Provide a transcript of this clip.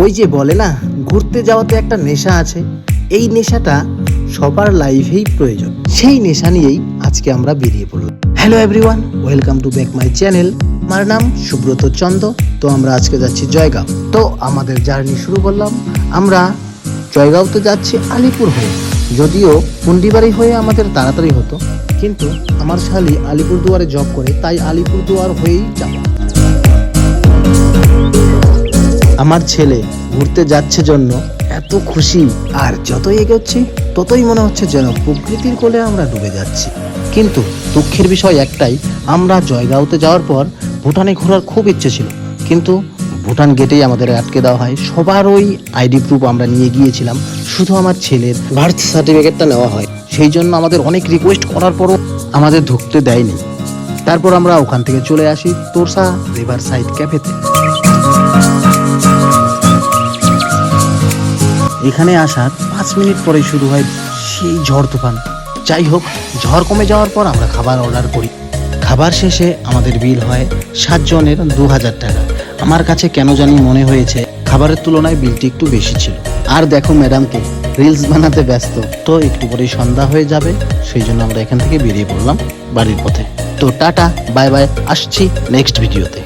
ওই যে বলে না, ঘুরতে যাওয়াতে একটা নেশা আছে, এই নেশাটা সবার লাইফেই প্রয়োজন। সেই নেশা নিয়েই আজকে আমরা বেরিয়ে পড়লাম। Hello everyone, welcome to back my channel. আমার নাম সুব্রত চন্দ। তো আমরা আজকে যাচ্ছি জয়গাঁও। তো আমাদের জার্নি শুরু করলাম। আমরা জয়গাঁওতে যাচ্ছি আলিপুর হয়ে। যদিও পুন্ডিবাড়ি হয়ে আমাদের তাড়াতাড়ি হতো, কিন্তু আমার শালি আলিপুরদুয়ারে জব করে, তাই আলিপুরদুয়ার হয়েই যাব। আমার ছেলে ঘুরতে যাচ্ছে জন্য এত খুশি, আর যতই এগোচ্ছি ততই মনে হচ্ছে যেন প্রকৃতির কোলে আমরা ডুবে যাচ্ছি। কিন্তু দুঃখের বিষয় একটাই, আমরা জয়গাঁওতে যাওয়ার পর ভুটানে ঘোরার খুব ইচ্ছে ছিল, কিন্তু ভুটান গেটেই আমাদের আটকে দেওয়া হয়। সবার ওই আইডি প্রুফ আমরা নিয়ে গিয়েছিলাম, শুধু আমার ছেলের বার্থ সার্টিফিকেটটা নেওয়া হয়। সেই জন্য আমাদের অনেক রিকোয়েস্ট করার পরও আমাদের ঢুকতে দেয়নি। তারপর আমরা ওখান থেকে চলে আসি তোরসা রিভার সাইড ক্যাফেতে। এখানে আসার 5 মিনিট পরে শুরু হয় সেই ঝড় তুফান। যাই হোক, ঝড় কমে যাওয়ার পর আমরা খাবার অর্ডার করি। খাবার শেষে আমাদের বিল হয় 7 জনের 2000 টাকা। আমার কাছে কেন জানি মনে হয়েছে খাবারের তুলনায় বিলটি একটু বেশি ছিল। আর দেখো ম্যাডামকে রিলস বানাতে ব্যস্ত। তো একটু পরেই সন্ধ্যা হয়ে যাবে, সেই জন্য আমরা এখান থেকে বেরিয়ে পড়লাম বাড়ির পথে। তো টাটা, বাই বাই, আসছি নেক্সট ভিডিওতে।